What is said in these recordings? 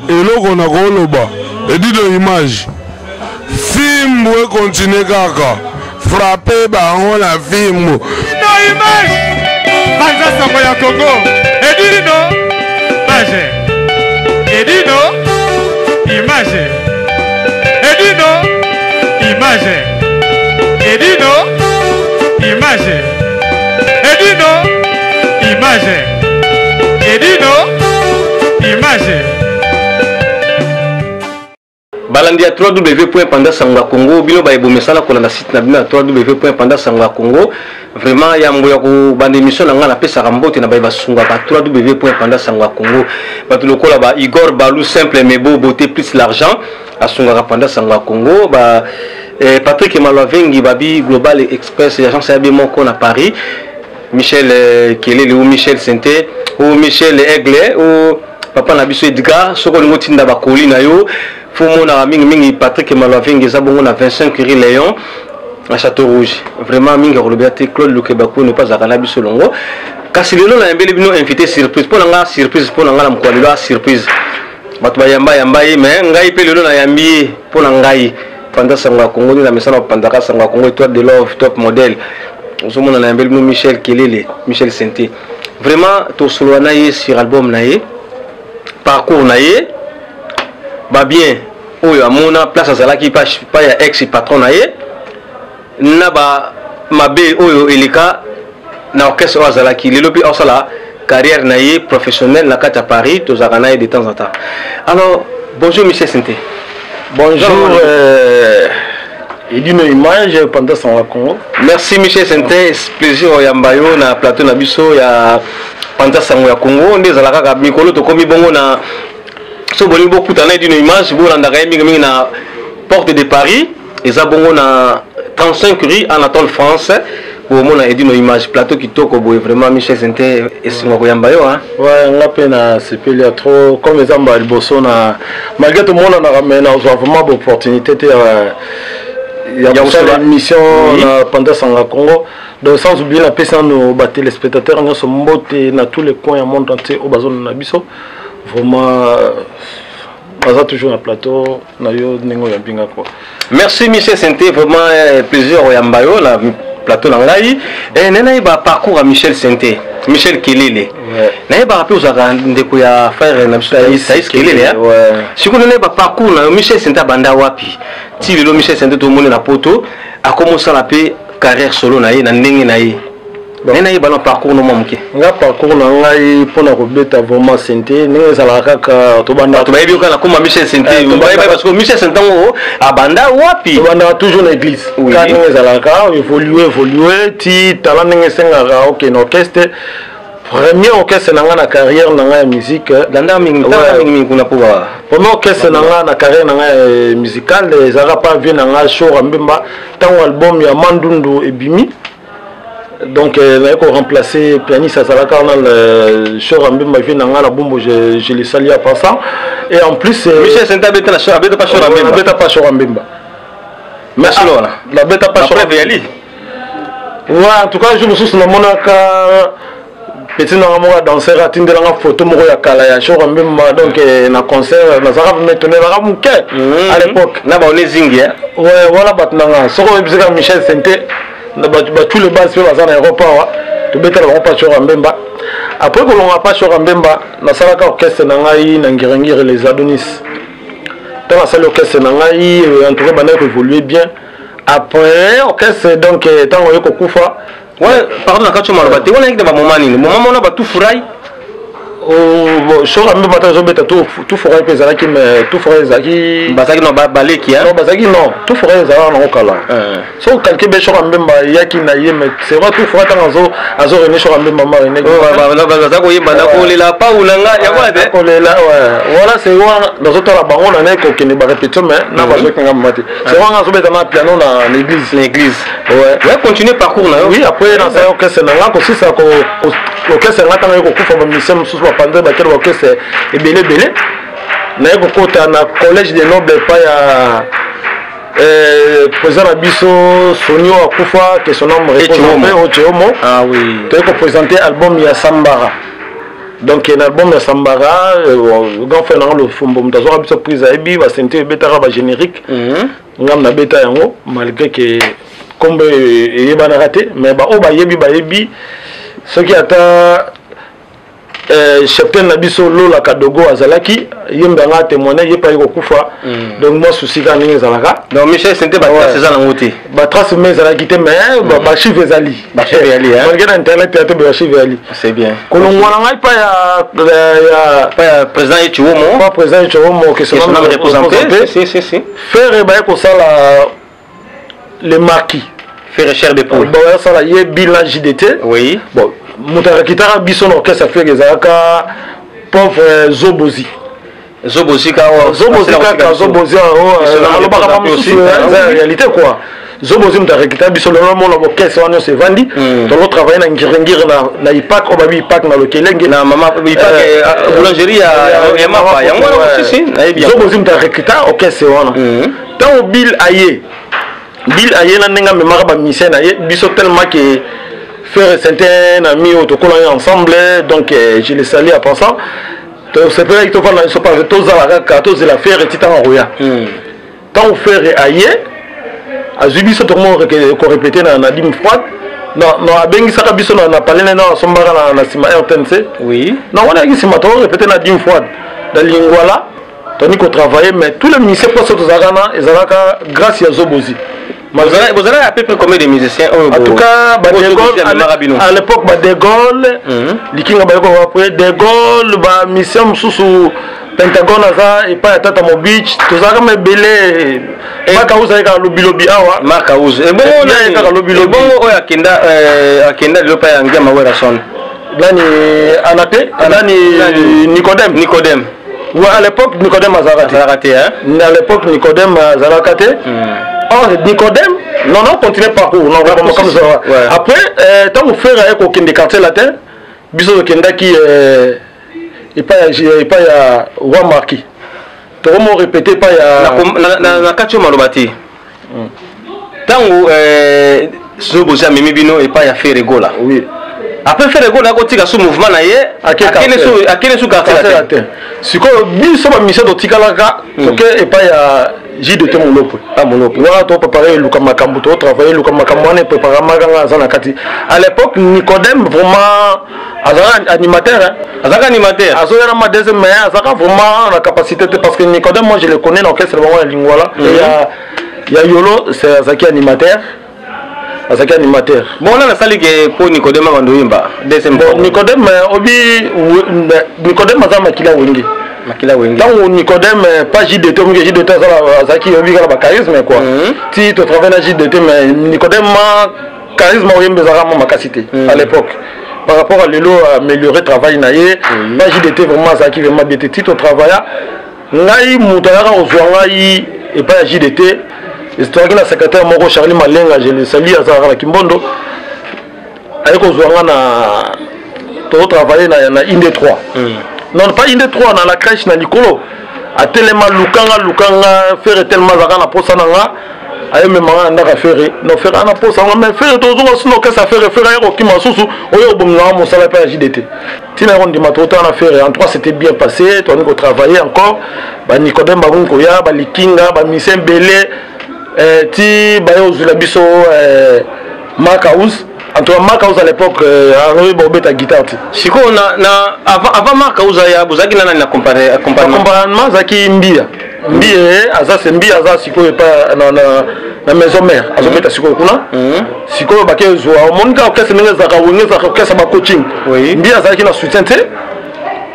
eloko na koloba edito image film we continue kaka frapper bango na film no image banza sango ya Congo edino image edino image edino image edino image edino image edino image balandi ya www.pandasango.congo bino ba ebomesana kona na site na bino ya www.pandasango.congo vraiment ya mbo ya ko bande émission na nga na pesa rambote na ba basunga ka www.pandasango.congo batu lokola ba Igor Balou simple mais beau beauté plus l'argent asunga ka Pandasango.congo ba Patrick Malovengi babi Global Express agence ya moko na Paris Michel Kelele ou Michel Senté ou Michel Aigle ou papa na biso Edgar soko lingo tinda ba koli na yo faut na mingi Patrick Malovengi za bongo na 25 rue Léon à Château Rouge vraiment mingi Roberto Claude Lukebako ne pas akana biso longo kasi lelo na yambeli bino invité surprise pour nga surprise pour nga na mkwalelo surprise batu ba yamba mais ngai pe lelo na yambi pour ngai Pandasango.congo na mesana Pandasango.congo étoile de love top modèle osomona na yambeli bino Michel Kelele Michel Senté vraiment to solo na ye sur album na ye parcours na ye ba bien oyo amona place azalaki pa ya ex patron na ye na ba mabe oyo elika na orchestre azalaki lelo pe osala carrière na ye professionnelle na kata Paris to zakana ye de temps en temps. Alors bonjour Michel Senté. Bonjour Edino Image Pandasango.congo. Merci Michel Senté, plaisir oyambayo na plateau na biso ya Pandasango.congo ndezalaka ka mikolo to komi bongo na so boni beaucoup tana Edino Image bo landa ka mingi na porte de Paris eza bongo na 35 rue Anatole France pour mona Edino Image plateau kitoko boye vraiment Michel Senté esingo koyambayo hein. Ouais ngape na sepeli trop comme ezamba liboso na malgré tout monde na ramena vraiment bonne opportunité il y a une mission na Pandasango.congo donc sans oublier la personne nos téléspectateurs nous sommes mbote na tous les coins du monde entier au bazon na biso vraiment baza toujours na plateau na yo nengo ya binga quoi. Merci Michel Senté vraiment plaisir oyambayo na plateau na ngai et nena ba parcours à Michel Senté Michel Kelele na ba rappel uzaka ndeko ya frère na Saïs Kelele hein siko nena ba parcours na Michel Senté banda wapi ti lelo Michel Senté to moni na poto a commencé la paix carrière solo na ye na ndenge na ye nena ye bana parcours no momuke nga parcours na ngai pona ko beta vraiment Senté nenge zala kaka to banda to bayebi kana comme Michel Senté parce que Michel Senté a banda wapi to banda toujours na église quand nenge zala ka évoluer ti talent nenge senga OK no orchestre premier orchestre na nga na carrière na nga ya musique danda mingi kuna pouvoir premier orchestre na nga na carrière na nga musicale ezaka pas bien na nga show Rambemba tango album ya Mandundu ebimi donc là qu'on remplacer pianiste à Salaka on a le show Rambemba vient na nga la bombo je les salue à passant et en plus Michel Senté beta la show beta pas show Rambemba beta pas show Rambemba merci Laura la beta pas show Rambemba ouais en tout cas je me souviens na monaka petit na moi danser atindela nga photo moko ya kala ya show Rambemba donc na concert na zaka maintenant na muke à l'époque na ba on zingi hein ouais voilà batnanga soko bizika Michel Senté na ba tous les bases sur la zone aéroport to betala ba pas show Rambemba après que l'on a pas show Rambemba na salaka orchestre na ngai na ngirengire les Adonis dans la salle orchestre na ngai en tout cas bana évoluer bien après orchestre donc tango yoko kufa ouais pardon nakacho malobate wala ngide ba moment nini moment on a ba tout furai oh show Rambemba tazo beta tout furai pezala ki mais tout furai zaki bazaki no baleki hein non bazaki non tout furai zala na okala so calquer be show Rambemba yaki na ye mais c'est vrai tout furai tango azo rene show Rambemba ma rene bazako yeba na kolela pa ulanga ya quoi de kolela ouais voilà c'est moi dans autres la bango na ko kene ba répétition mais na ba jouer kanga mati c'est moi azo beta na piano na l'église ouais continuer parcours na oui après na ça orchestre na ko si ça ko orchestre na tango ko kufa ba mission sous ba pande ba quel orchestre et belé na ko kota na collège des nobles pa ya président Abisso Sonio Akufa que son nom repose au Théomo ah oui tu as présenté album ya Sambara donc un album ya Sambara grand frère na le fumbo mutazo biso prise à ebi ba sentir betara ba générique ngam na beta yango malgré que comme yeba na raté mais ba o ba yebi ce qui ata chapter na biso Lola Kadogo azalaki yemba nga témoigner yepa yiko kufa donc moi souci ka ninga zalaka donc Michel Sente ba trace za na ngoti ba trace mais zalaki te mais ba chive ezali ba chive ali hein malgré internet te ba chive ali c'est bien kolongwana ngai pa ya président Echiwomo pas président Echiwomo que son nom représenté si faire ba ko sala le marquis faire cher de poule ba sala ye bilan JDT oui bon mutara kitara biso no kesa fait ezaka pauvre Zobozi ka alobaka aussi réalité quoi Zobozi mutara kitara biso no mona bo kesa wana se vandi to lo travailler na ngirengire na ipak o babi ipak na lokelenge na mama ipak boulangerie ya mapa ya ngwana aussi na bien Zobozi mutara kitara o kesa wana tant Bill aye na nenga me maraba mission na ye biso tellement que faire certains amis autocollants ensemble donc je les salue à passant c'est vrai que tu vas dans pas tous à la carte tous la faire et titan roya tant faire aïe azubi ce tout le monde qu'on répétait na dim froid non abengi saka biso na parler na sombara na sima RTNC oui non on a dit sima to répéter na dim froid dans lingwala tandis qu'on travaillait mais tous les ministères pour tous arana et zalaka grâce à Zobozi. Vous avez à peu près combien de musiciens en tout cas, à l'époque, De Gaulle, De Gaulle, mission sous Pentagone, et pas à Tata Mobich, tout ça comme belé. Makaouz avec un lobby awa. Makaouz. Et bon, on a Kenda, le père Angama Werason. Lani Anate, Lani Nicodème. Ouais, à l'époque, Nicodème Azarate. À l'époque, Nicodème Azarate. Oh, Nicodème, non, continuez parcours. Non, comme ça. Ouais. Après, tant que faire avec aucun des quartiers latins, biso Kenda qui est pas ya roi marquis. Tu vas répéter pas ya. Na quartier Malobati. Tant que Zobozi Mimi Bino et pas ya faire rigola. Oui. Après faire rigola, quand tu as ce mouvement là, à quel sous quartier latin. Si quoi, biso ba mission de Tikalaka, ok, et pas ya JDT Molopo. Ah Molopo. Voilà, tu préparer Luka Makambu, tu travailler Luka Makambu, on préparer Maganga Zanakati. À l'époque, Nicodème vraiment animateur. Azaka animateur. Azoyara ma deuxième mais Azaka vraiment la capacité parce que Nicodème moi je le connais dans c'est vraiment la lingwala. Il y a Yolo, c'est Azaki animateur. Azaki animateur. Bon là la salle que pour Nicodème Wandoyimba. Deuxième. Nicodème obi Nicodème Azama kila wingi. Makila wengi. Tant Nicodème pas JDT mais JDT Azaki obi la charisme quoi. Si tu travailles dans JDT mais Nicodème charisme oyembe zara ma capacité à l'époque. Par rapport à l'élo améliorer travail naie, pas JDT vraiment Azaki vraiment bien petit au travail. Ngai mutara ozwangai et pas JDT. Histoire que la secrétaire Moko Charlie Malenga, je le salue à Zara Kimbondo. Avec Ozwanga na travailler na Inde 3. Non, pas Inde 3, dans la crèche na Nicolo. A tellement Lukanga, faire tellement Zara na Posananga. Ayo me manga ndaka faire. Non, faire na Posanga, mais faire tozonga sino que ça faire ayo kima susu, oyo bomna mo sala pa JDT. Tina on dit matota na faire en 3 c'était bien passé, toi on travailler encore. Ba Nicodème Bango ya, ba Likinga, ba Mission Belé. Ti bayo zula biso Makaouz en tout cas Makaouz à l'époque Henri Bobeta guitare ti siko na avant Makaouz ya bozaki na accompagnement zaki mbia aza se mbia aza siko pas na maison mère azobeta siko kuna siko baké zwa monika okese ninga zaka wengeza okese ba coaching mbia zaki na soutien te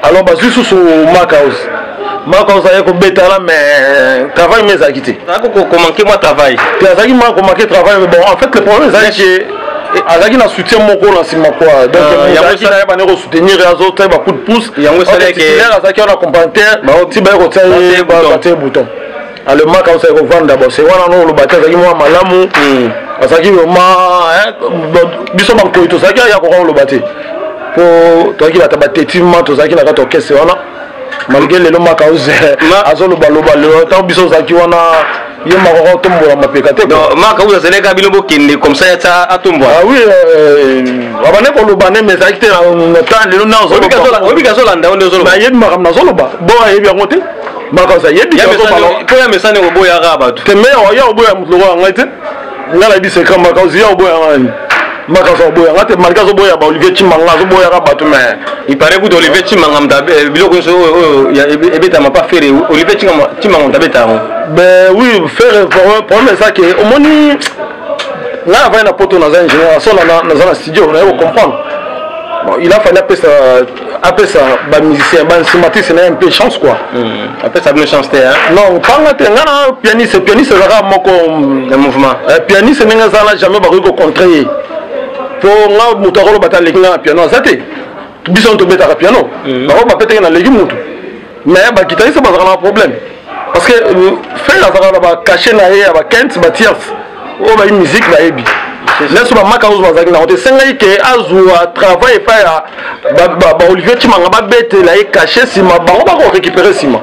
alors bazu sous Makaouz Makaouz a été bêta là, mais travail mais a quitté. Comment moi travail? Tu as dit moi comment travail mais bon en fait le problème c'est que Azaki n'a soutien mon corps là c'est ma quoi donc il y a aussi là pas soutenir les autres bah coup de pouce. Il y a aussi là que Azaki on a complémentaire si bah on tient battre bouton. Alors Makaouz a revendre d'abord c'est voilà non le batteur Azaki moi malamu Azaki vraiment biso banko tout ça qui a encore le batteur pour toi qui va tabater timement tout ça qui n'a pas toqué c'est voilà malgré les Makaouz azolo baloba le temps biso zaki wana il y a Maroc tombola mapekate. Non, Marc vous avez les bino bokende comme ça ya à tombola. Ah oui, abane ko lobane mais ça été na temps le na zo. Obi kazo landa on zo. Na yeb makam na zo loba. Bo ayeb yango te. Maka ça yeb kazo balo. Ko ya mesane ko boya raba tu. Te me ya oboya mutlo ngate. Ngala bi se kamba ka ya oboya ngani. Maka so boya ngate malika zo boya ba Olivier Chimanga zo boya ka batu mais il paraît que Olivier Chimanga mdabe biloko so ya ebeta ma pas faire Olivier Chimanga mdabe ta. Ben oui, faire problème ça que au moni là va na poto na ingénieur so na studio on va comprendre. Bon, il a fallu appeler ça ba musicien ba cinématiste c'est un peu chance quoi. Après ça une chance hein. Non, pas ngana pianiste ça moko le mouvement. Pianiste n'enga ça jamais ba ko contrer. Pour nga mutaro bata lekinga piano zate biso to beta piano ba ko bapete na legi mutu mais ba guitariste ba zana problème parce que faire la zana ba cacher na ye ba kent ba tiers o ba musique ba ebi laisse ba maka ozo bazaki na hote senga ke azwa travail fa ba Olivier Chimanga ba bete la e cacher sima ba ko récupérer sima.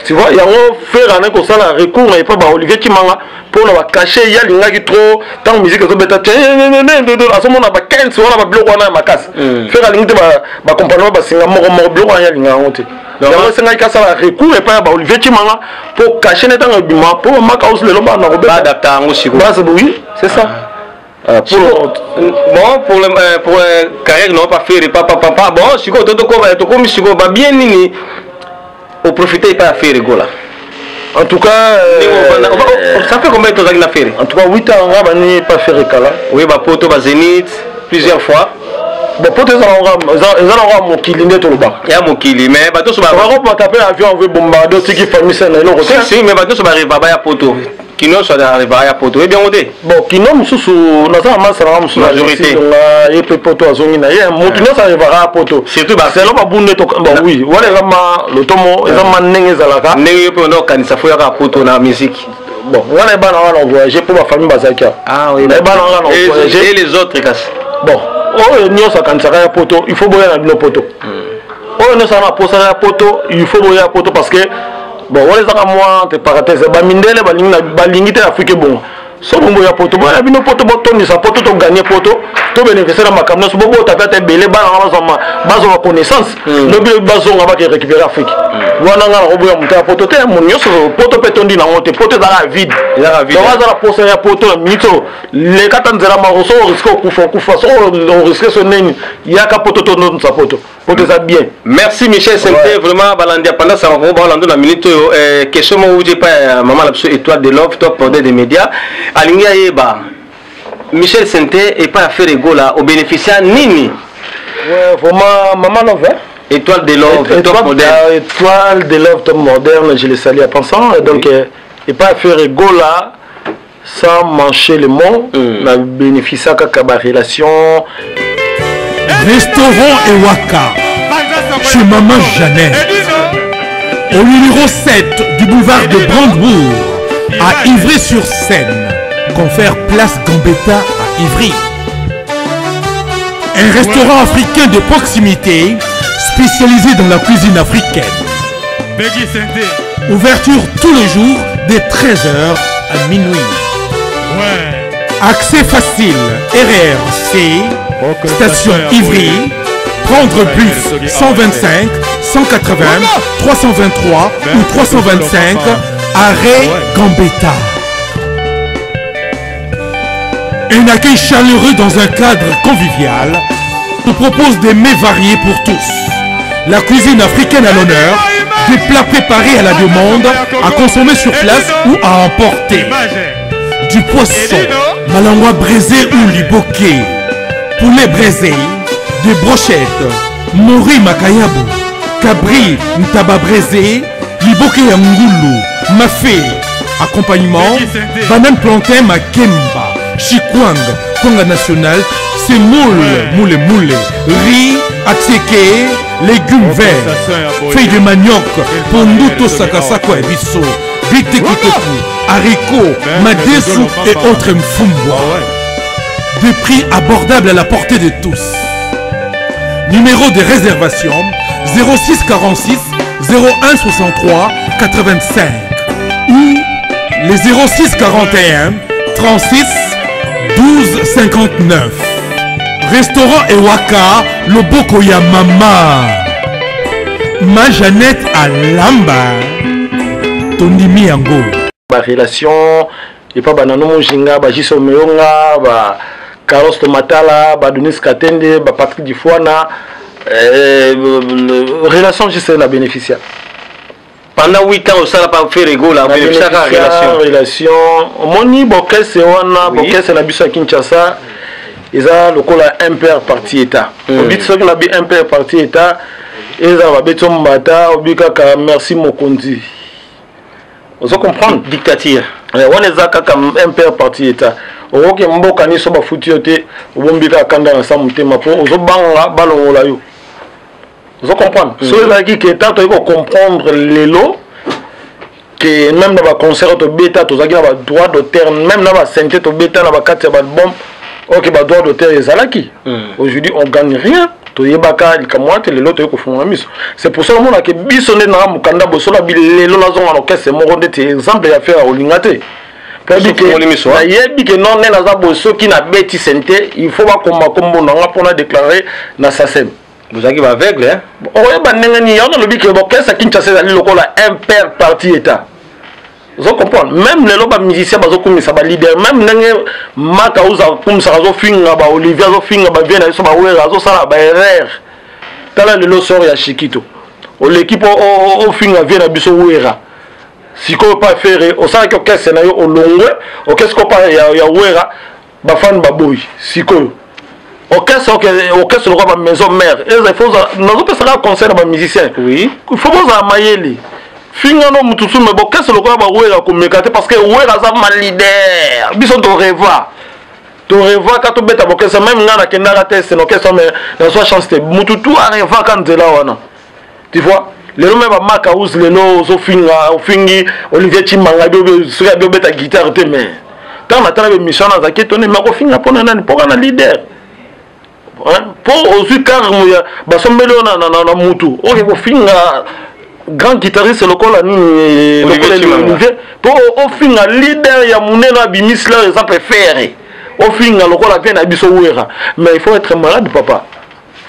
Tu vois, il y a un faire un comme ça la recours et pas ba Olivier Chimanga pour la cacher il y a linga qui trop tant musique que beta à ce moment ba 15 wala ba bloc wana makasi faire linga ba compagnon ba singa moko bloc wana linga honte il y a un senga qui ça la recours et pas ba Olivier Chimanga pour cacher net en bima pour maka os le loba na ko ba adapter ngo siko ba oui c'est ça. Pour carrière non pas faire papa bon siko to comme siko ba bien nini au profiter pas faire gola. En tout cas ça fait combien de temps que fait? En tout cas 8 ans on va pas faire kala. Oui ba poto ba Zénith plusieurs fois. Bon poto ça on mon kili net au bas. Il y a mon kili mais ba to so ba on taper avion on veut bombarder ce qui famille ça na lo. Si mais ba to so ba arriver ba ya poto. Kino soit arrivé à poto et bien odé. Bon kino mususu na ça masala mususu majorité. Et pe poto azongi na ye mon kino ça arrivera à poto. Surtout ba c'est là ba bunne to bon oui wala rama le tomo ezama ndenge zalaka. Ndenge pe on kanisa fo ya poto na musique. Bon wala ba na on voyager pour ma famille bazaka. Ah oui. Ba na on voyager et les autres casse. Bon oh nyo ça kanisa ya poto il faut boya na bino poto. Oh no ça na posa ya poto il faut boya poto parce que bon on les a moi te parenthèse ba mindele ba lingite afrique bon so bombo ya poto ba bino poto botoni sa poto to gagner poto to bénéficier na makamno so bobo ta tata belé ba na bazo ba connaissance no bi bazo nga ba récupérer afrique wana nga robo ya muta poto te mon nyoso poto petondi na ngote poto za vide ya vide donc za posa ya poto la mito le katanzera ma so risque kufa so on risque so neni ya ka poto to no sa poto ça bien. Merci Michel Sente vraiment balandia pendant ça on va balando la minute question mo uji pa maman la étoile de love top modèle des médias alingia yeba Michel Sente et pas faire ego là au bénéficiaire nini. Ouais vraiment maman love étoile de love top modèle étoile de love top moderne je le salue à pensant donc et pas faire ego là sans mancher le mot la bénéficiaire kaka relation. Restaurant Ewaka chez Maman Jeannette au numéro 7 du boulevard de Brandebourg à Ivry-sur-Seine. Confère place Gambetta à Ivry. Un restaurant africain de proximité spécialisé dans la cuisine africaine. Ouverture tous les jours dès 13h à minuit. Accès facile RRC station Ivry, prendre bus 125, 180, 323 ou 325, arrêt Gambetta. Un accueil chaleureux dans un cadre convivial nous propose des mets variés pour tous. La cuisine africaine à l'honneur, des plats préparés à la demande, à consommer sur place ou à emporter. Du poisson, malangwa braisé ou liboké. Poulet braisé, des brochettes, mori makayabu, cabri ntaba braisé, liboke ya ngulu, mafé, accompagnement, banane plantain makemba, chikwang, konga national, semoule, moule, riz, atseke, légumes verts, feuilles de manioc, ponduto sakasako ebiso, bitekiteku, haricots, madesu et autres mfumbwa. Des prix abordables à la portée de tous. Numéro de réservation 06 46 01 63 85 ou les 06 41 36 12 59. Restaurant Ewaka, Loboko ya Mama. Ma Jeannette à Lamba. Tondimi Yango. Ba relation, et pas Banano Mojinga, ba Jiso Meonga, ba Carlos Tomatala, ba Denis Katende, ba Patrick Difouana. Relation, je sais la bénéficiaire. Pendant 8 ans, ça n'a pas fait rigolo, la relation. Moni, Boké, c'est Wana, Boké, c'est la Bissau à Kinshasa. Ils ont le col à impair parti État. Au but, ceux qui ont un impair parti État, ils ont un mbata, au but, merci Mokondi. Vous comprenez? Dictature. On est à impair parti État. Au que Mboka ni soba foutuote, au bombika kanda ensemble, au banga, ballon la yo. Vous comprenez? Ceux qui sont en comprendre les lots, que même dans le concert, tu as le droit d'auteur, même dans la santé, tu as le droit de bombe, ok, le droit d'auteur est Zalaki. Aujourd'hui, on ne gagne rien. C'est pour ça que Bissonné n'a pas de bosola, les lots ont orchestre, c'est mon exemple à faire au Lingate. Il faut pas déclarer dans sa scène. Vous avez aveugle, hein? Oui, il y a un orchestre qui est impair parti État. Vous comprenez? Même les musiciens, les leaders, même les Makauza, comme ça, Olivier, Vienne, le sort ya Chiquito. L'équipe au fin vient à Bissouera. Si on pas faire, au sein de l'orchestre, il y a au long, orchestre qu'on parle, il y a Ouera, Bafan Baboui, si orchestre le roi maison mère. Il faut nous pas ça concert à musicien. Oui. Il faut nous amayer. Fingano mutusu mais orchestre le roi Ouera comme mécaté parce que Ouera ça mal leader. Bison to revoir. To revoir quand tu bête orchestre même na kendara test orchestre mais dans soit chance mututu a revoir quand de là wana. Tu vois? Les noms même Maka Ous les noms au fingi Olivier Chimanga bio sur bio bête guitare mais quand on attend la mission dans qui tourner mais au finga pour un leader. Pour aussi car basombelo na mutu ok ko finga grand guitariste le col ni Olivier pour au finga leader ya munena bimisla ça préfère au finga le col vient na biso wera mais il faut être malade papa.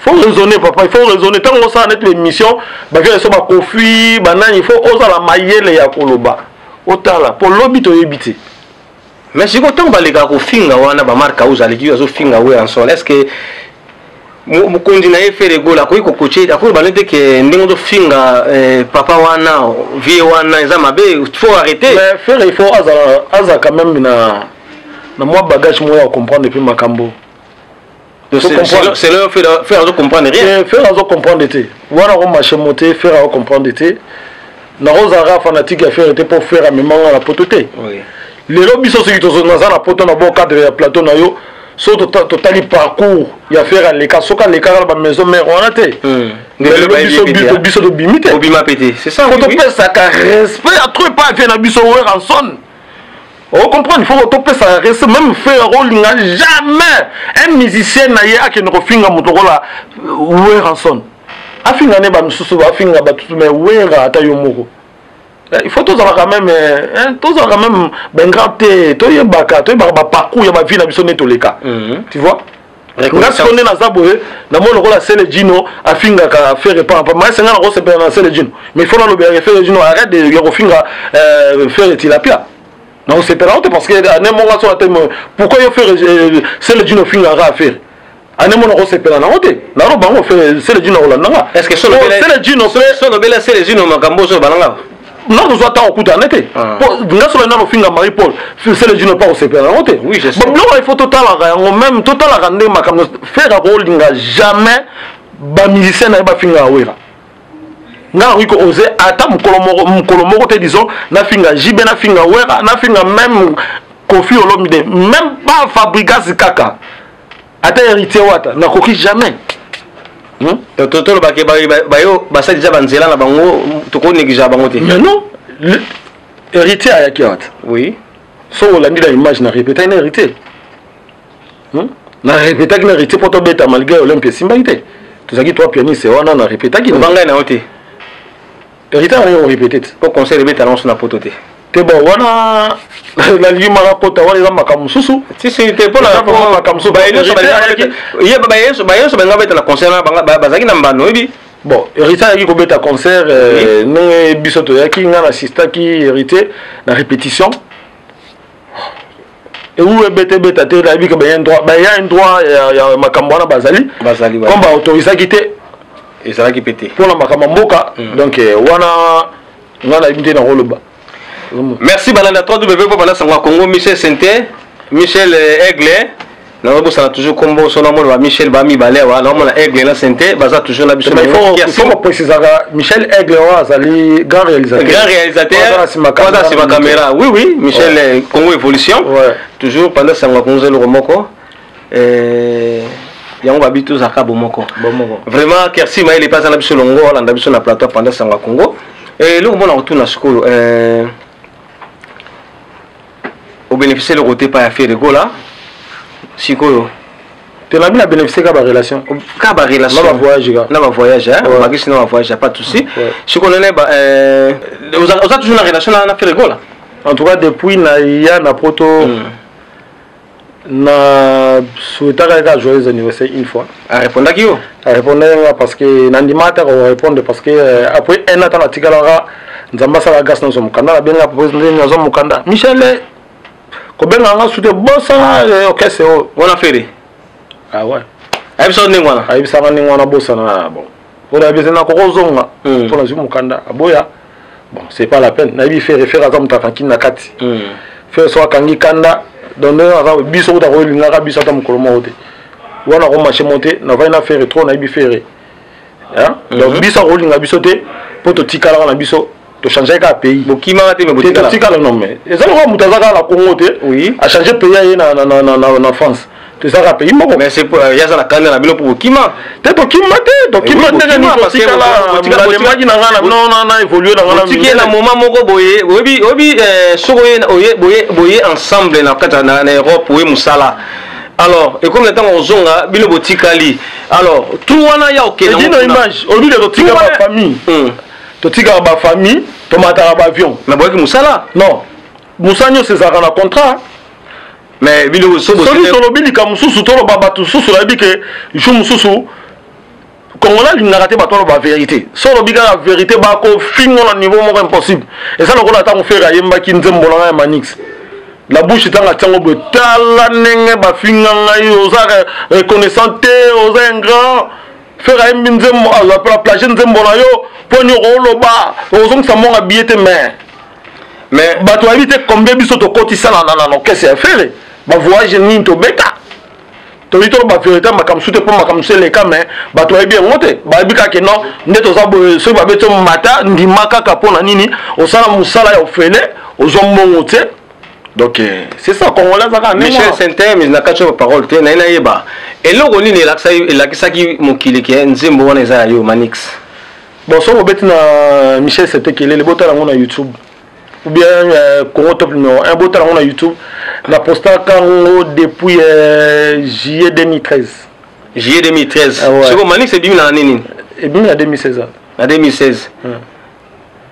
Il faut raisonner papa, il faut raisonner tant qu'on s'en est l'émission bah que ça va conflit banane il faut oser la mailler ya koloba otala pour lobby to yebité. Mais si autant ba les gars ko finga wana ba marka uza les gars zo finga we en sol est-ce que mukundi na efe regola ko coacher akuru balete que ndingo do finga papa wana vie wana eza mabe il faut arrêter mais faire il faut aza quand même na moi bagage moi à comprendre depuis makambo c'est leur faire comprendre rien faire comprendre été voilà on marche monter faire comprendre été na rosara fanatique à faire été pour faire à mémoire la pototé oui les lobbies sont ceux qui sont dans la poto na bon cadre ya plateau na yo so totali parcours ya faire les cas soka les cas la maison mère on a été le biso de bimité obima pété c'est ça quand on fait ça respect à trop pas faire na biso ouais en son on comprend il faut topper ça respect même faire rolling jamais un musicien na ya qui ne refinga motokola ouais en son afinga ne ba mususu ba finga ba tout mais ouais ata yo moko. Il faut tous avoir quand même ben grand to yebaka to yebaka parcours ya ba vie na biso neto leka tu vois ngas konne na zaboe na mo lokola Sele Gino afinga ka faire pas mais c'est ngana ko se na Sele Gino mais il faut na lo bien faire Gino arrête de ya finga faire tilapia non c'est pas parce que ne mo ga so atemo pourquoi yo faire Sele Gino finga ra faire ane mo ko se pela na ote na ro bango faire Sele Gino ola nanga est-ce que Sele Gino Sele Gino makambo so balanga non nous attendons coup d'année nga sur le finga Marie Paul c'est le jeune pas au CPR oui je sais bon il faut total même total rendre makam faire rolling jamais ba musicien na ba finga wera nga oui ko oser ata mukolo moko te disons na finga jibe na finga wera na finga même Kofi Olomide même pas Fabrigas Kaka ata héritier wata na koki jamais Toto bayo basa déjà banzela na bango toko négligera bango te. Mais non, héritier à Yakiat. Oui. So on l'a dit la image na répéter une héritier. Na répéter une héritier pour tomber ta malgré Olympia Simbaité. Tout ça qui toi pianiste on a répéter qui banga na ote. Héritier on répéter. Pour conseil de talent sur la pototé. te bon wana la lima la kota wana eza makambo susu si te pour la makambo susu ba nga beta la concert bazaki na mbano ebi bon hérité yaki kobeta concert ndenge biso toyaki nga na assistaki hérité na répétition et où ebete beta te nayebi ke baya un droit ya makambo wana bazali comme baautorisaki te ezalaki pété mpona makambo mboka donc wana nga nayebi te na koloba. Merci Balanda 3W pour Balanda Sangwa Congo, Michel Sente, Michel Aigle. Nous avons toujours combo son nom Michel Bami Balewa, nous avons Aigle là Sente, baza toujours na biso. Il faut préciser Michel Aigle azali grand réalisateur. Grand réalisateur. Pendant c'est ma caméra. Oui oui, Michel Congo Évolution. Toujours pendant Sangwa Congo le Romoko. Yango babitu zaka bomoko. Vraiment merci Maël est pas na biso longo, on a biso na plateau pendant Sangwa Congo. Et là on retourne à school au bénéficier le côté pas à faire de go là sikoyo tu n'as bien bénéficié qu'à la relation na ba voyage hein on va que sinon on voyage pas de souci si qu'on est vous avez toujours une relation na faire de go là en tout cas depuis na ya na proto na souhaiter qu'à joyeux anniversaire une fois à répondre qui yo à répondre parce que nandimata on répondre parce que après un an la tikalera nzamba sala gas na somukanda la benga propose na somukanda Michel ko benga nga soute bossa OK c'est on a fait ah ouais ayibisa ngwana bossa na bon on a besoin na kozonga pour la somukanda aboya bon c'est pas la peine na bi faire référence à mutakanki na kati faire so kangi kanda donc na biso ta ko linga biso ta mukolo mote wana ko marché monter na va na faire trop na bi faire hein donc biso ko linga biso te pour to tikala na biso to changer ka pays bokima te me botikala tikala non mais ezalo ko mutazaka la Congo te oui a changer pays na France to ça pays moko mais c'est pour yaza la kanda na bilo pour bokima te to kima te ni tikala la magi na ngana non na évoluer na ngana tikela na moment moko boye obi soko boye ensemble na kata na Europe oui musala. Alors, et comme le temps on zonga, bilo botikali. Alors, tout wana ya OK. Et dis nos images, au lieu de tika ba famille. To tika ba famille, to matara ba avion. Mais boye ki musala? Non. Musanyo c'est ça na contrat. Mais bilo so bo. Soli solo bilika mususu to ba batu susu la bi ke jou mususu. Kongola linga te ba to ba vérité. Solo bika la vérité ba ko fingo na niveau moko impossible. Et ça le ko la ta mo faire yemba ki nzembo na manix. La bouche est en attendant de tala nenge ba finganga oza reconnaissante oza ingrat faire un binzembo la plage nzembo na yo ponyo roloba ozong sa monga biete mais ba to habite combien biso to kotisa na kese ya faire ba voyage ni to beta to lito ba vérité makam soute pour makam sele ka mais ba to bien ngote ba bika ke non ndeto za bo so ba beto mata ndimaka ka pona nini osala musala ya ofele ozombongo te. Donc c'est ça qu'on l'a dit. Michel Sente mais na kacho parole te na yeba. Et là on ni la kisaki mokili ke nzembo wana eza yo manix. Bon so obeti na Michel Sente kele le botala ngona YouTube. Ou bien Congo Top numéro 1 botala ngona YouTube. La posta kango depuis juillet 2013. Juillet 2013. C'est comme manix c'est bimi na nini? Et bimi na 2016. Na 2016.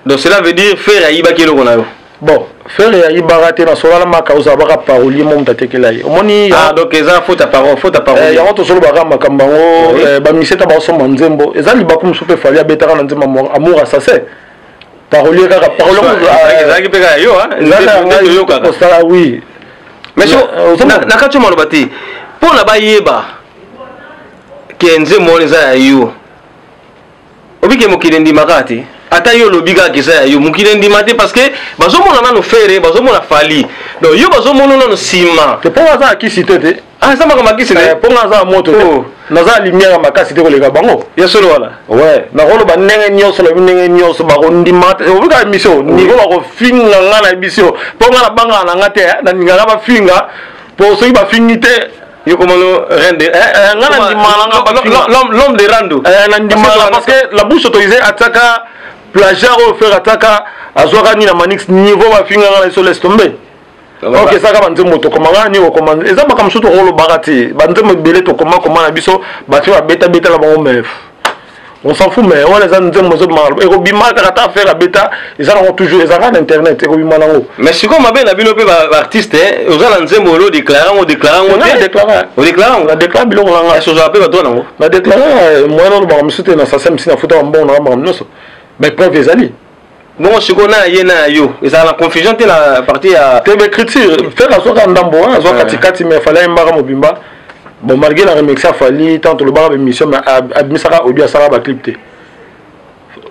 Donc cela veut dire faire ayiba kelo kona yo. Bon, faire y barater dans sola ma causa baka parolier mon tatekela yi. Omoni donc eza faute à parole. Ya to solo baka makambango ba miseta ba so manzembo. Eza libaku msupe fali abetaka na nzema amour assassin. Parolier kaka parole eza ki peka yo hein. Eza yo kaka. Ça oui. Mais na kacho malobati. Pour na ba yeba ke nzembo eza yo. Obike mokile makati. Ata yo lobiga kisa yo mukile ndimate parce que bazomona na no fere bazomona fali donc yo bazomona na no sima te ponga za kisite te ça maka makisi ne ponga za moto te na za lumière makasi te ko lega bango ya solo wala ouais na rolo ba ndenge nyoso la ndenge nyoso ba ndimate obika mission niveau ba ko finga ngana mission ponga na banga na ngate na ngana ba finga po so ba fingite yo comme rende ngana ndimala l'homme de rando na ndimala parce que la bouche autorisée ataka plagiat au faire attaque à Zorani na manix niveau va finir dans les sols tombés. Ok ça va nzembo to komanga ni komanga eza makam soto rolo barati ba nzembo belé to comment na biso ba tu beta la bango mef On s'en fout, mais on les a dit que les bima kata faire la bêta, ils ont toujours ils ont internet et bima nango. Mais si comme ben la bino pe artiste aux alanze molo déclarant on déclarant on déclare biloko langa. Est-ce que ça peut pas toi nango? Na déclarer moi non ba msute na sasem sina futa mbon na ba mnoso. Mais preuve ezali. Bon si qu'on a yena yo, ils ont la confusion te la partie à te écriture faire la soka ndambo hein, soka katikati mais fallait mbara mobimba. Bon, malgré la remix, il fallait tant le bar de mission, mais administra audio à Sarah clip.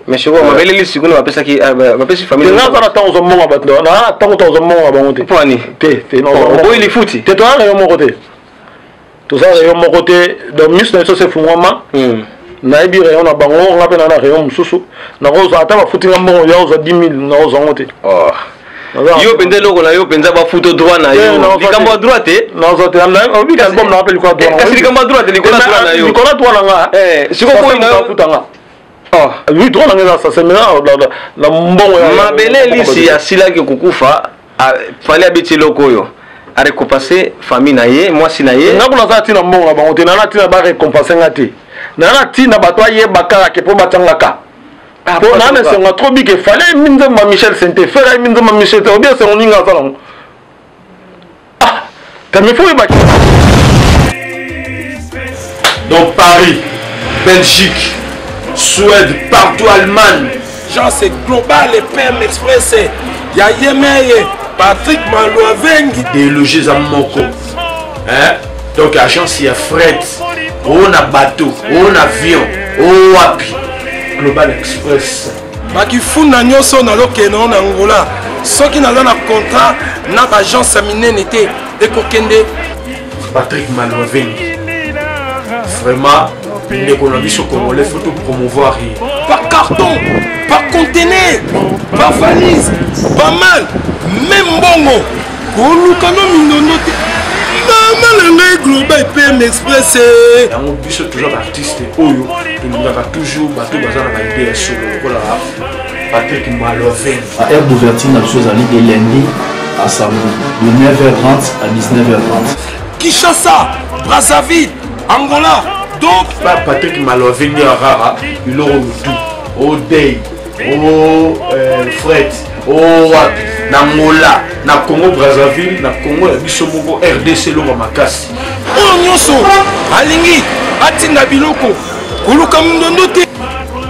Mais je vois, on va les secondes, on va appeler ça qui va appeler famille. On a tant aux hommes à battre, on a tant aux hommes à monter. Pour Annie. T'es non, il est foutu. T'es toi, et mon côté. Tout ça, et mon côté, donc, mieux, c'est fou, maman. Naïbi, on a bango, on appelle un rayon, sous-sous. N'a pas attends, foutu un bon, il y a 10 000, n'a pas monté. Yo pende loko na yo penza ba photo droit na yo likambo droite non zote amna obi ka bom na appel quoi droit kasi likambo droite likola droit na yo likola droit na nga siko ko na futa nga oui droit na nga ça c'est maintenant la mbongo ya mabele lisi ya sila ke kukufa fallait abeti loko yo a récompenser famille na ye moi si na ye na kuna za tina mbongo na bango te na tina ba récompenser ngati na tina bato ye bakala ke po batanga ka. Pour nous, c'est trop big. Il fallait minzema Michel Sainté, faire minzema Michel Sainté, ou bien c'est on y a ça. Ah, t'as mis fou et bac. Donc Paris, Belgique, Suède, partout Allemagne. Genre c'est global et PM Express. Il y a Yemeye, Patrick Malouavengi. Des logés à Moko. Hein? Donc agence il y a fret, on a bateau, on a avion, on a wapi. Global Express. Baki funda nyonso na lokeno na Angola. Soki na na contrat na agence minene te ekokende Patrick Malouavengi. Vraiment l'économie sur congolais faut tout promouvoir. Par carton, par conteneur, par valise, pas mal, même bongo. Kolukano mindono te. Global PM Express. On dit toujours artiste Oyo. Il a toujours battu bazar na idée sur le Patrick Malouavengi. À air d'ouverture la chose à de lundi à samedi de 9h30 à 19h30. Kinshasa, Brazzaville, Angola. Donc Patrick Malouavengi à Rara, il aura tout. Au Day, au Fred, au Wapi, na Angola, na Congo Brazzaville, na Congo Bisomoko RDC Loma Makasi. Oh nyonso, alingi, atinda biloko, koluka mundondo te.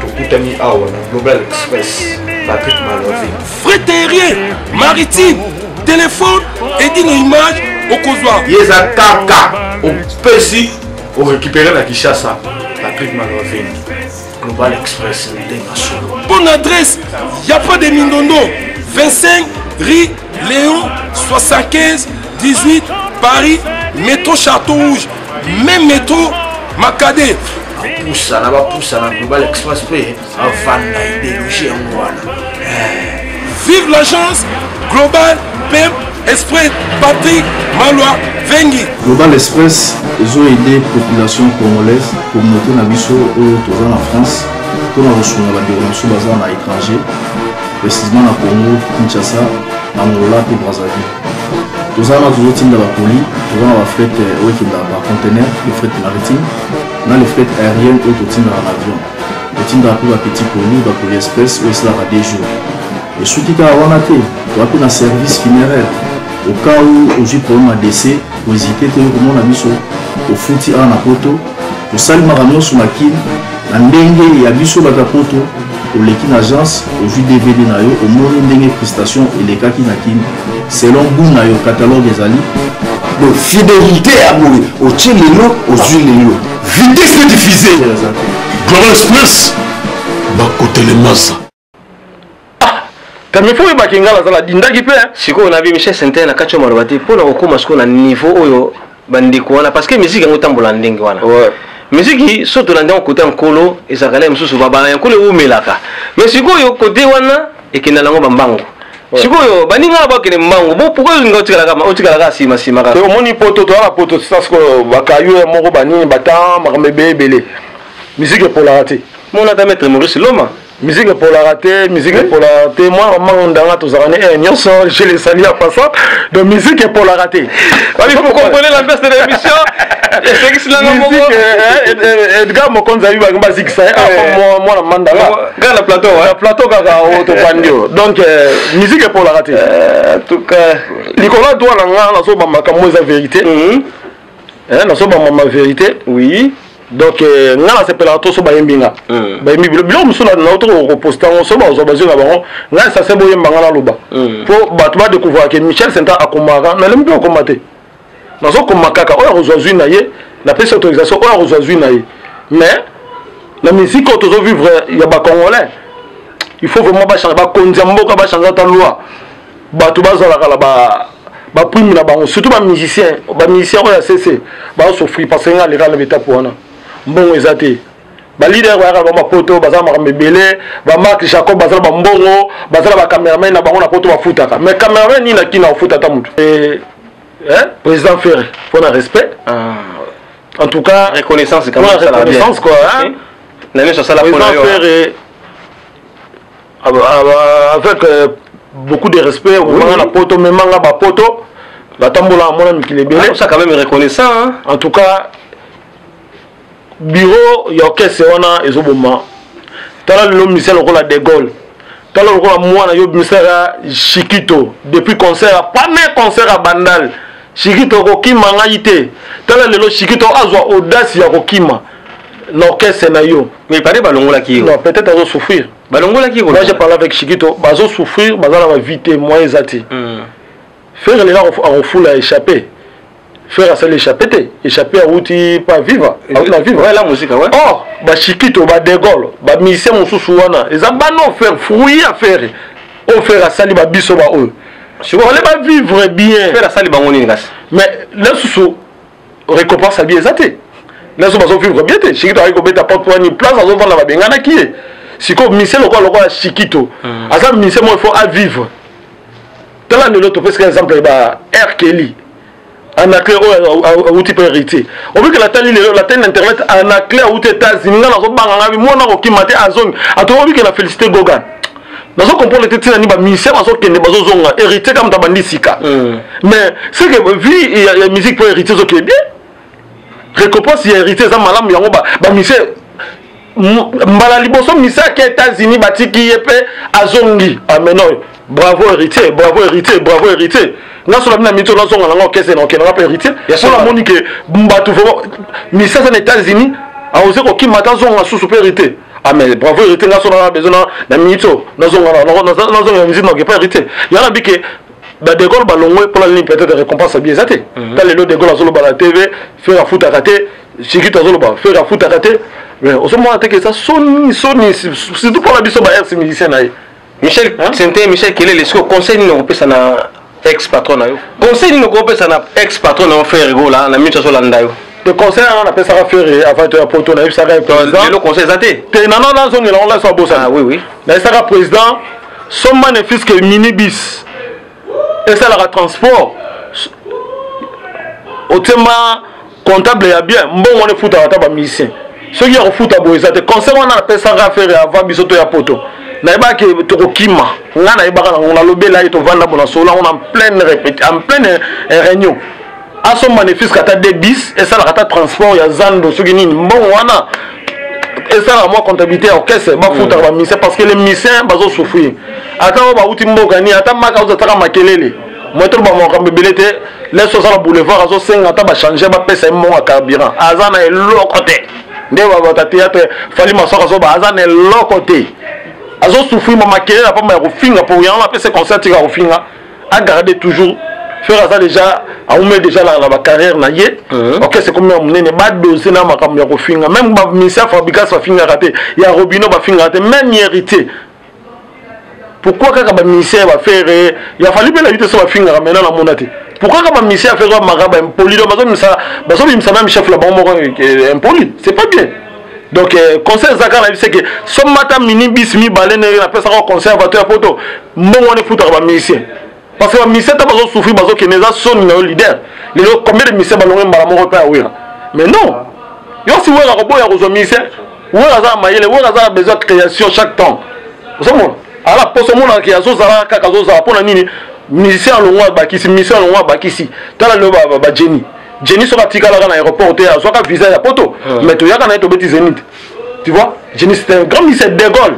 Tokutani awa na Global Express, Patrick Malouavengi. Frais aérien, maritime, téléphone, édit nos images, au Kozwa. Yeza kaka, au Pessi, au récupérer la Kinshasa, Patrick Malouavengi. Global Express, bonne adresse, il n'y a pas de Mindondo. 25 rue Léon 75 18 Paris, métro Château Rouge, même métro Macadé. Poussa na Global Express avant d'idéologie en Rwanda. Vive l'agence Global PM Express Patrick Malouavengi. Global Express, ils ont aidé la population congolaise, communauté Nabiso en France, pour la reçue de la l'étranger, précisément à Congo, Kinshasa, Angola et Brazzaville. Nous avons toujours la colis, nous avons fret par conteneur, les fret maritimes, nous les fret aériennes et tout en avion. Nous avons un petit colis, la colis express, où c'est là à des jours. Et ce qui est à un service funéraire. Au cas où j'ai problème à décès, vous hésitez comment on a mis au fouti à Napoto, au Salmarano sur la kin, la Ndenge et à Bisso Batapoto, au Lekin Agence, au jus DVD Nayo, au Moni Ndenge Prestation et les Kaki Nakin, selon Bounayo, catalogue des Ali. Donc, fidélité à mourir, au Tchélélo, aux huiles. Vitesse de diffuser. Global Express, bah, côté les masses. Kamifo e bakinga la sala dindaki pe siko on a vu Michel Sainté na kacho marobati pour na okoma siko na niveau oyo bandiko wana parce que musique yango tambola ndenge wana ouais musique soto na ndenge côté nkolo ezakala msusu baba nkolo umelaka mais siko yo côté wana ekenda lango bambango siko yo baninga ba kene mbango bo pourquoi ngo otikala ka sima ka to moni poto to ala poto ça ce que bakayo moko banini bata makambe belé musique pour la rater mon ata maître Maurice Loma musique pour la rater, musique pour la rater. Moi, maman ndanga tozarane nyonso, je les salue à passant. Donc musique pour la rater. Il faut comprendre l'ambiance de l'émission. C'est que c'est la musique. Edgar Mokonza yu ba zik ça. Moi la mandala. Gars la plateau. La plateau kaka auto pandio. Donc musique pour la rater. En tout cas, Nicolas doit la ngana so ba makambo za vérité. Na so ba mama vérité. Oui. Donc ngana s'appelle la toso ba yembinga. Ba yembi bilo musula na auto reposter on so ba zo ba zina bango. Ngana ça c'est boyemba ngana loba. Pour batba découvrir que Michel Senta akomara na lembi okomate. Na so komakaka oya rozozwi na ye na pesa autorisation oya rozozwi na ye. Mais la musique quand on vivre il y a ba congolais. Il faut vraiment ba changer ba kondiambo ka ba changer ta loi. Ba to ba zala kala ba prime na bango surtout ba musicien oya cessé ba souffrir parce que ngala les l'état pour na. Mbongo ezate ba leader ba ba poto ba za makambele ba Marc Jacob ba za ba mbongo ba za ba cameraman na bango na poto ba futaka mais cameraman ni na kina futa ta mutu président Ferré faut un respect en tout cas reconnaissance quand même ça la reconnaissance quoi la même chose ça la président Ferré avec beaucoup de respect on na poto memanga ba poto ba tambola mona mikilebele ça quand même reconnaissant en tout cas bureau ya orchestre wana ezoboma tala le ministère lokola de Gaulle tala lokola mwana yo ministère Chikito depuis concert pas même concert à Bandal Chikito kokima ngaite tala lelo Chikito azwa audace ya kokima l'orchestre na yo mais pas de balongola ki non peut-être azo souffrir balongola ki moi j'ai parlé avec Chikito bazo souffrir bazala va vite moi ezati faire les gens en foule à échapper faire ça l'échapper échapper à outil pas vivre à vivre ouais la musique ouais oh ba Chikito ba de Gaulle ba mise mususu wana eza bano faire fouiller à faire on faire sali ba biso ba eux on va vivre bien faire sali ba ngoni ngas mais le susu récompense à bien zaté les gens vont vivre bien Chikito a beta porte pour une place on va la bengana qui est si comme mise le quoi Chikito asa mise moi il faut à vivre tala le l'autre parce que exemple ba R Kelly en clé ou type hérité on veut que la télé internet en clé aux États-Unis na zo banga bi mona ko kimate azong ato on veut que la félicité Gogan na zo comprendre te tina ni ba ministère bazo kende bazo zonga hérité comme ta bandi sika mais c'est que vie il y a musique pour hérité zo qui est bien récompense il hérité za malam yango ba ministère mbala liboso ministère aux États-Unis batiki yepe azongi ameno bravo hérité bravo hérité bravo hérité na so na mito na zonga na okese na okena pa héritier so la monique mbatu vraiment ministère des États-Unis a osé ko kimata zonga sous hérité ah mais bravo hérité na so na besoin na mito na zonga na zonga musique na pas hérité ya na bike ba de Gaulle balongwe pour la ligne peut-être de récompense bien zaté dans les lots de Gaulle azolo ba la TV faire la foot à rater Chikito azolo ba faire la foot à rater mais au moment que ça soni surtout pour la biso ba RC musicien na Michel Sente Michel quel est le conseil ni ko pesa na ex-patron na yo conseil ni ko pesa na ex-patron na frère go là na mito so landa yo le conseil on appelle ça faire avant de poto na ça président le conseil zaté te na na zone là on laisse au bossa ah oui mais ça président son bénéfice que minibus et ça la transport au thème comptable ya bien bon on est foot à ta ba musicien ceux qui ont foot à boisa te conseil on appelle ça faire avant bisoto ya poto na ba ke to kima nga na ba on a lobela to vanda bona solo on en pleine réunion à son bénéfice kata des bis et ça la kata transport ya zando soki nini bon wana et ça la moi comptabilité orchestre ba futa ba mission parce que les musiciens bazo souffrir ata ba uti mboka ni ata maka uza taka makelele moi to ba mo kambelete les so la boulevard azo senga ata ba changer ba pesa mo carburant azana elokote ndewa ba théâtre fali masoko so ba azana elokote azo souffrir ma makelele pas ma refinga pour rien on appelle ce concert tika refinga à garder toujours faire ça déjà a on met déjà la carrière na yé OK c'est comme on ne ba doser na makambo ya refinga même ba ministère fabrication finga raté ya Robino ba finga raté même hérité pourquoi quand ba ministère va faire il a fallu bien la vite sur ba finga maintenant na monate pourquoi quand ba ministère faire maraba impoli donc bazo mi même chef la bon impoli c'est pas bien. Donc conseil Zakar c'est que son matin mini bis mi baleine na pesa ko conservateur poto mon on est foutre ba musicien parce que ba musicien ta bazo souffrir bazo que neza son no leader les combien de musiciens balongé mbala mo pa wira mais non yo si wera ko boya ko zo musicien wera za mayele wera za besoin de création chaque temps ozomona ala poso mona ki azozala kaka azozala pona nini musicien alongwa bakisi musicien alongwa bakisi tala leo ba Jenny soka tikala na aéroport te azoka visa ya poto mais to yaka na to beti Zénith tu vois Jenny c'était un grand musicien de Gaulle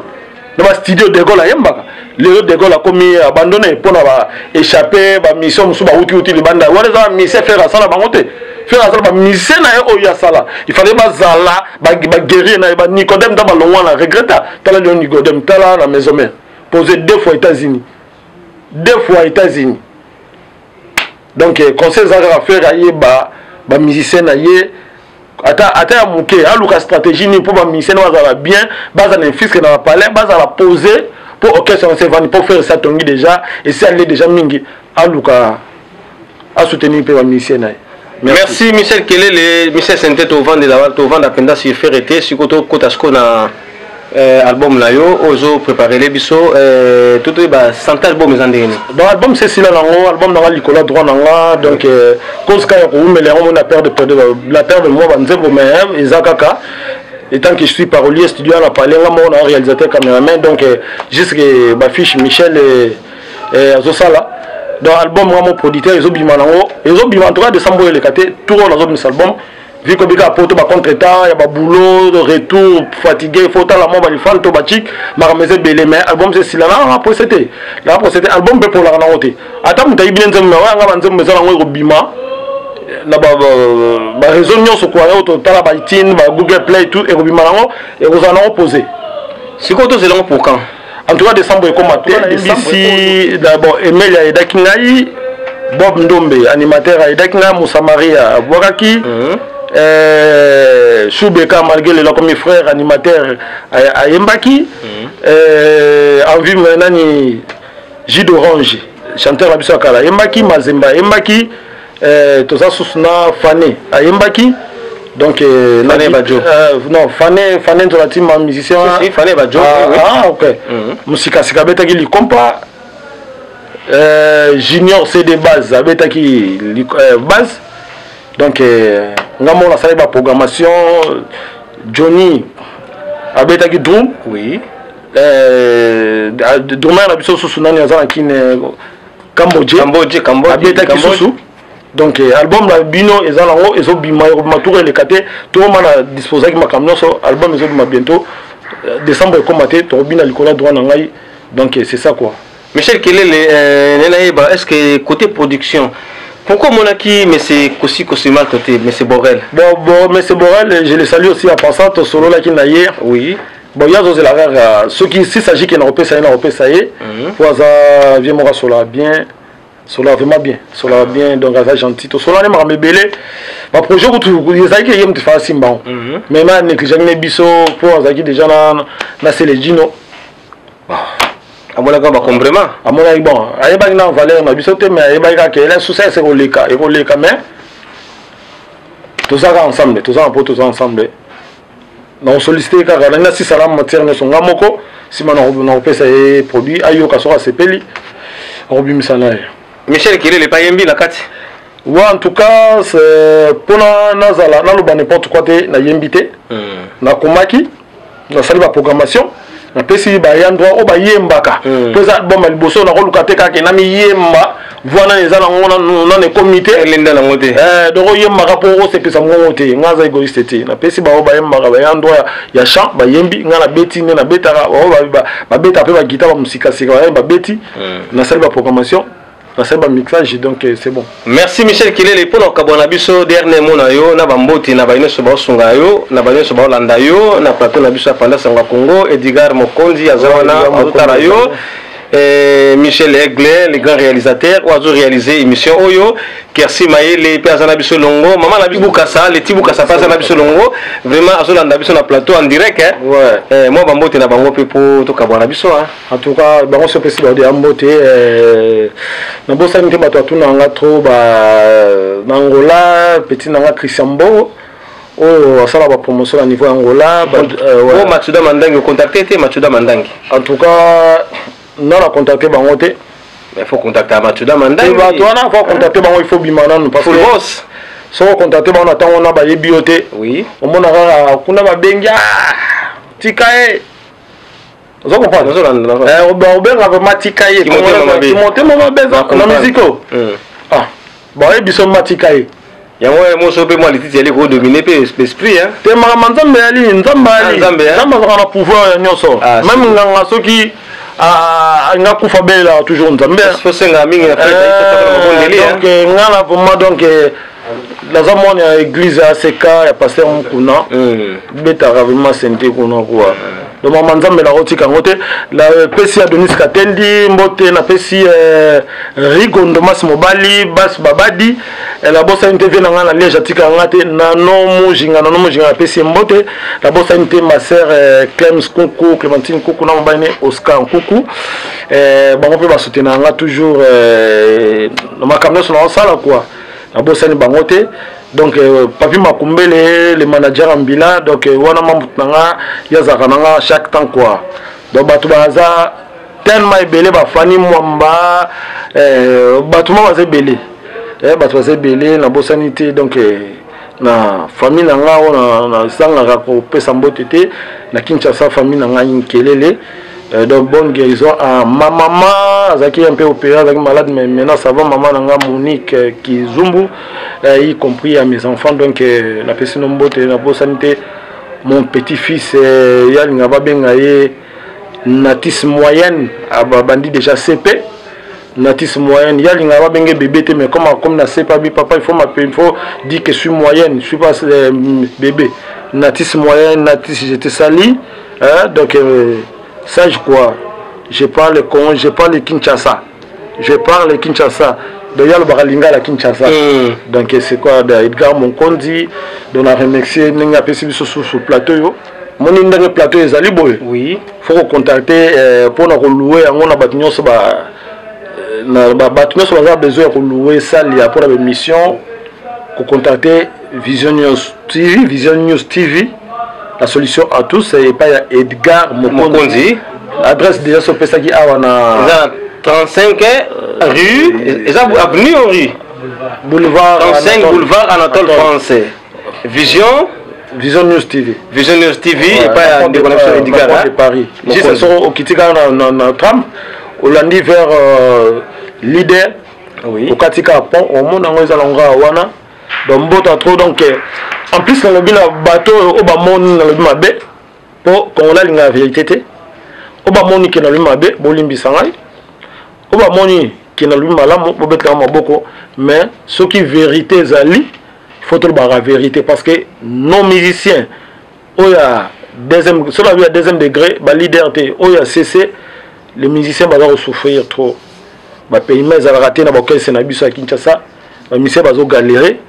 dans ma studio de Gaulle à Yembaka les autres de Gaulle a commis abandonné pour ba échapper ba mission musu ba uti le banda wala za musicien faire ça la bangote faire ça ba musicien na o ya sala il fallait ba zala ba guerrier na ba Nicodème dans ba longwa na regretta tala le Nicodème tala la maison mère posé 2 fois États-Unis donc conseil za ka faire aye ba musicien na ye ata ya muke aluka stratégie ni pour ba musicien bazala bien baza na fisque na palais baza la poser pour orchestre on se vend pour faire ça tongi déjà et ça allait déjà mingi aluka a soutenir pour ba musicien na ye. Merci Michel Kelele, Michel Sente to vendre la to vendre penda sur ferreté sur koto kotasko na album là yo ozo préparer les biso tout ba 100 album ezandeni. Donc album c'est sila nango album na likola droit nanga donc cause ka ko mais on a peur de la peur de moi banzebo mais ezakaka étant que je suis parolier studio na parler nga mon réalisateur caméraman donc jusque ba fiche Michel et azosala donc album moi mon producteur ezobima nango ezobima en tout cas décembre le kate tout on azobima album vu que bika poto ba contre-temps ya ba boulot de retour fatigué faut la mo ba li fanto ba chic marameze belé mais album c'est sila na après c'était album pour la na oté ata mutai bien nzemba wa nga banzemba za ngo robima na ba réseau nyonso kwa yo to tala ba iTunes ba Google Play tout et robima nango et vous en opposé sikoto c'est long pour quand en tout cas décembre comme ici d'abord Emelia et Dakingai Bob Ndombe animateur à Dakinga Moussa Maria Bouraki Choubeka malgré le comme frère animateur à Yembaki Envie Menani J d'Orange chanteur à Bissakala Yembaki Mazemba Yembaki Tosa Sousna Fané à Yembaki donc Fané Badjo non Fané de la team musicien Fané Badjo ah ok Musika Sikabeta qui li compa Junior CD base abeta qui base donc ngamo la salle ba programmation Johnny abeta qui drum oui drum na biso susu nani azana kine Cambodge abeta qui susu donc album la bino ezana ngo ezobima matour le kate tout le monde a disposé qui makamno so album ezobima bientôt décembre commaté to bina likola droit na ngai donc c'est ça quoi. Michel Kelele est-ce que côté production pourquoi Monaki mais c'est aussi mal côté mais c'est Borel bon mais c'est Borel je le salue aussi à passant au solo là qui n'a hier oui bon il y a aussi la rare ceux qui s'il s'agit qu'il n'a pas ça pour ça vient moi sur la bien Sola vraiment bien, Sola bien, donc ça gentil. Tout Sola n'est pas rebellé. Ma projet que tu sais que il me fait assez bon. Mais maintenant que j'ai biso pour ça qui déjà na c'est les Gino. À mon avis, complément. À mon avis bon, aïe ba na valeur na biso te mais aïe ba ka que là sous ça c'est roleka, et roleka mais tout ça ensemble, tout ça pour tout ensemble. On sollicite car là si ça la matière ne sont ngamoko, si on peut ça produit ayo ka sera sepeli. Robim Sanaï. Michel Kelele le payembi la kati. Ouais, en tout cas, c'est pour nazala na loba n'importe quoi te na yembité. Na komaki, na sali ba programmation. Na pesi ba yandwa o ba yembaka. Pesa bon mal boso na roluka te ka ke na mi yemba. Voilà les ala on a comité linda la moté. Donc yembaka pour c'est pesa ngote, ngaza égoïste te. Na pesi ba o ba yembaka ba yandwa ya chant ba yembi ngana beti na betara o ba beta pe ba guitare ba musika sika ba beti. Na sali ba programmation. C'est un mixage donc c'est bon. Merci Michel Kelele pour notre biso dernier mot na yo na bamboti na baino so ba sunga yo na baino so ba landa yo na plateau na biso Panda Sangwa Congo Edgar Mokonzi azawana azotara yo Michel Aigle le grand réalisateur ou a réalisé émission Oyo Kersi Maele pe azana biso longo maman na bibu kasa le tibu kasa pa azana biso longo vraiment azolanda biso na plateau en direct hein ouais moi bamboti na bango pe pour to kabwana biso hein en tout cas bango so pesi ba de ambote na bosa nte bato atuna nga trop ba Angola petit nanga Christian Bo oh ça la promotion à niveau Angola oh Matsuda Mandangi contacter Matsuda Mandangi en tout cas non la contacter bango te il faut contacter Matsuda Mandangi bah toi on faut contacter bango il faut bimana parce que boss so contacter bango attend on a ba yebiote oui on mona kuna ba benga tikae Vous comprenez? Obenga vraiment tikaye. Timothée Mabeza na musique. Ah, bon et biso matikaye. Yango mo so pe mo lititi ali ko dominer pe l'esprit hein. Te mama nzambe ali nzambe na pouvoir nyonso. Même nganga soki nga kufa bela toujours nzambe. Faut senga mingi na fête donc ngala vraiment donc la zamone ya église ACK ya pasteur Mukuna. Beta vraiment senté kuna quoi. Donc mama nzambe la rotika ngote la pesi Adonis Katendi mbote na pesi Rigondo Mas Mobali Bas Babadi la bossa interview na ngana leja tika ngate na no mujinga pesi mbote la bossa inte ma sœur Clems Kuku Clémentine Kuku na mbane Oscar Kuku bango pe ba soutenir nga toujours no makamno so na sala quoi la bossa ni bangote. Donc Papi Makumbele le manager en bilan donc wana mamutanga yazakananga chaque temps quoi. Donc batu baza tellement belé ba fani mwamba batu baza belé batu baza belé na bosanité donc na famille nanga ona sanga ko pesa mbotete na Kinshasa famille nanga inkelele. Donc bonne guérison à ma maman Zaki un peu opéré avec malade mais maintenant ça va maman nanga Monique Kizumbu y compris à mes enfants donc la personne nombote la bonne santé mon petit-fils Yalinga va bien gailler natis moyenne à bandi déjà CP natis moyenne Yalinga va bien bébé mais comme na CP papa il faut m'appeler il faut dire que je suis moyenne je suis pas bébé natis moyenne natis j'étais sali donc sage quoi, je parle Congo, je parle Kinshasa. Donc il y a le Baralinga la Kinshasa. Donc c'est quoi Edgar Monkondi, donc on a remercié Nenga Pessi sur ce plateau. Mon dernier plateau est allé boy. Oui. Faut contacter pour nous louer on a battu sur a besoin de louer ça pour la mission. Pour contacter Vision News TV. La solution à tous, c'est pas Edgar Mokondi. L'adresse déjà sur Pesaki Awana. 35 rue, avenue ou rue Boulevard 35 Anatole, boulevard Anatole français. Vision News TV. Vision News TV et pas de connexion Edgar de Paris. Ici c'est sur au Kitika na tram au lundi vers leader. Oui. Au Katika pont au monde en ezalonga wana. Donc bota trop donc en plus dans le bateau au bamoni dans le mabe pour qu'on a la vérité au bamoni qui dans le mabe bolimbi sangai au bamoni qui dans le malamu pour bettre maboko mais ce qui vérité zali il faut tout la vérité parce que nos musiciens au ya deuxième sur la deuxième degré ba leader au ya cc les musiciens va souffrir trop ba pays mais à rater na bokel c'est na biso à Kinshasa les musiciens va galérer.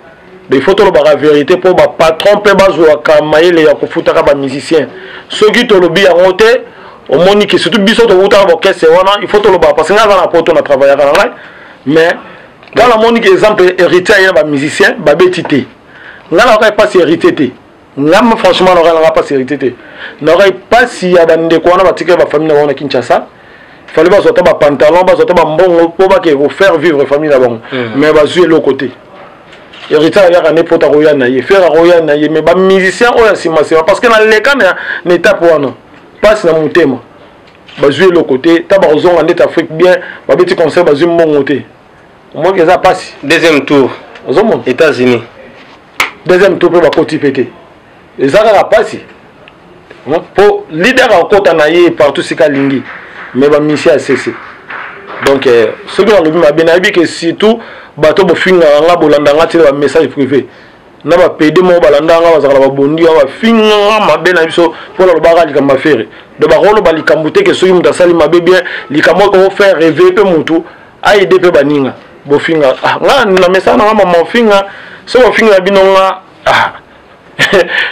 Il faut que la vérité pour les patrons les musiciens. Ceux qui ont le bien monté, au monde qui surtout il faut que le parce que nous avons travaillé. Mais dans le monde qui exemple héritier les musiciens, nous n'aurons pas si hérité. Franchement, nous n'aurons pas si hérité. Nous n'aurons pas si il y a des famille à Kinshasa. Il fallait pas sortir des pantalons, sortir des bonbons pour faire vivre la famille là-bas. Mais va jouer l'autre côté. Héritier ya kana pota royana ye faire royana ye mais ba musicien oya sima parce que dans les cas na étape wana passe na mutema ba jouer le côté ta ba ozonga ndeta Afrique bien ba beti concert ba jouer mon côté moi que ça passe deuxième tour ozomon États-Unis deuxième tour pour ba côté pété et ça va passer pour leader en côté na ye partout c'est kalingi mais ba musicien a cessé donc ce que le m'a bien habité que surtout bato bofinga nga bolanda nga tele ba message privé na ba PD mo balanda nga bazala ba bondi ba finga mabe na biso pour le baga likamba faire de ba rolo ba likambute ke soki mutasali mabe bien likamo ko faire rêver pe mutu aider pe baninga bofinga nga na message na mama finga so bofinga bino nga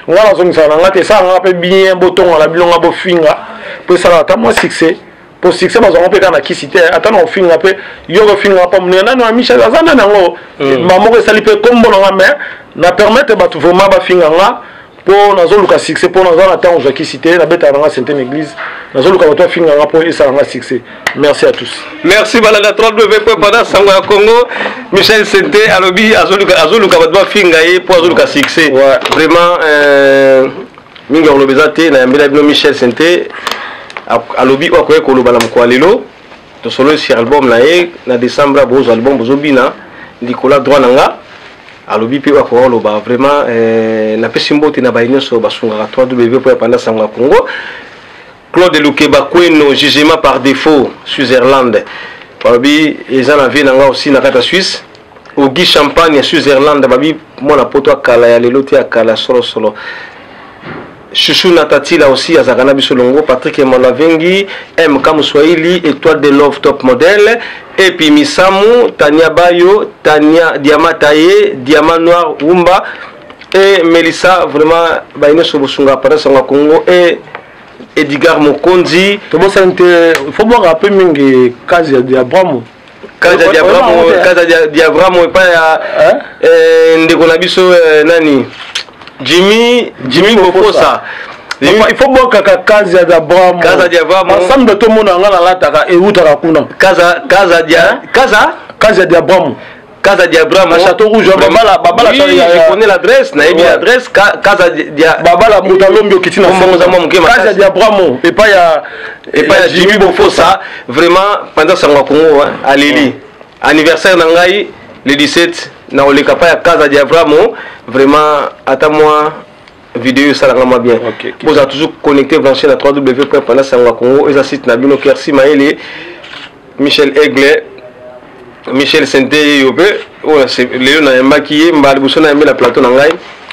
nga na zongi sana nga te sa nga pe bien botonga la bilonga bofinga pour ça ta moi succès pour succès parce qu'on peut quand qui citer attends on finit après yo go finir pas mon nana Michel azana nango maman ko sali pe comme bon mais na permettre ba vraiment ba finir là pour nazo luka succès pour nazo attends on qui citer la bête à Sainte Église nazo luka ba finir là pour ça nga succès merci à tous merci balada 3w pendant sangwa Congo Michel Sente alobi azo luka ba finir pour azo luka succès vraiment mingi on le bezate na mbela bino Michel Sente alobi okoye koloba na mokolo lelo tosolo sur album na ye na décembre bozo album bozobina likola droit nanga alobi pe akoloba vraiment na pesi mbote na bayi nyonso basungaka 3W po pendant sangwa Congo. Claude Lukeba Kweno jugement par défaut Switzerland babi eza na vie nanga aussi na kata Suisse Ogi Champagne Switzerland babi mona poto akala ya lelo te akala solo Chouchou Natati là aussi Azakana Bisolongo, Patrick Emalavengi, M. Kamuswahili, Étoile de Love Top Model, et puis Misamu, Tania Bayo, Tania Diamataye, Diamant Noir Wumba, et Melissa, vraiment, Baïne Sobosunga, Parasanga Congo, et Edgar Mokondi. Il faut voir un peu Mingi, Kazia Diabramo. Kazia Diabramo, et pas Ndekonabiso Nani. Jimmy Bofosa. Il faut voir que Kazia Diabramo. Kazia Diabramo. Ensemble de tout le monde en Lataka et Outakuna. Kazia Diabramo. Casa Diabramo. Château Rouge. Babala. Oui, je connais l'adresse. Naïbi l'adresse. Casa Diabramo. Babala Moutalombi qui tient Casa Diabramo. Et pas ya Jimmy Bofosa. Vraiment pendant Sangwa Congo à Lili. Anniversaire Nangai le 17. Na oleka pa ya Casa Diabramo. Vraiment attends-moi vidéo ça la bien. Vous avez toujours connecté branché na 3W pendant Sangwa Congo et ça site na bino Kersi Maele Michel Aigle. Michel Sente Yobe, c'est Léo na maquillé, mbali buso na la plateau na ngai.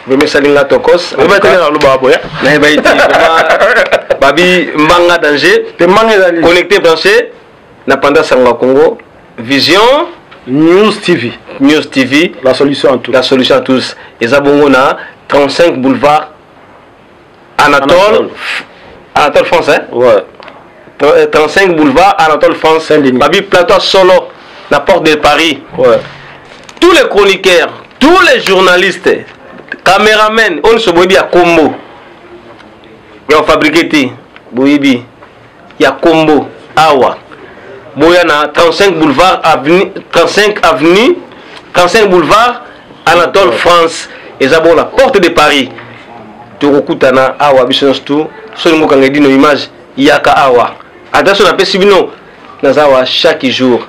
Vraiment salinga tokos. On va tenir dans le babo ya. Na ba iti babi mbanga danger. Te manga connecté branché na pendant Sangwa Congo. Vision News TV. News TV, la solution à tous. La solution à tous. Et ça bongo na 35 boulevard Anatole France hein. Ouais. 35 boulevard Anatole France. Babi plateau solo. La porte de Paris. Ouais. Tous les chroniqueurs, tous les journalistes, caméramens, on se dit à Combo. Il y a fabriqué, Boyibi. Il y a Combo, Awa. Boyana, 35 boulevard avenue, 35 boulevard Anatole France. Et ça bon la porte de Paris. Turukutana, Awa, Bissons tout. Seulement quand on dit nos images, Yaka Awa. Attention, on appelle Sibino. Nazawa chaque jour.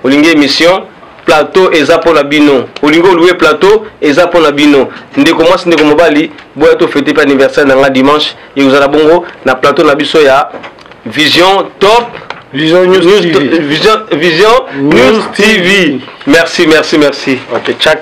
Olingue émission plateau eza pour la bino. Olingo loué plateau eza pour la bino. Ndeko moi ndeko mobali boya to fêter anniversaire na dimanche et vous ala bongo na plateau na biso ya Vision Top Vision News TV. Vision News TV. Merci. OK, tchak.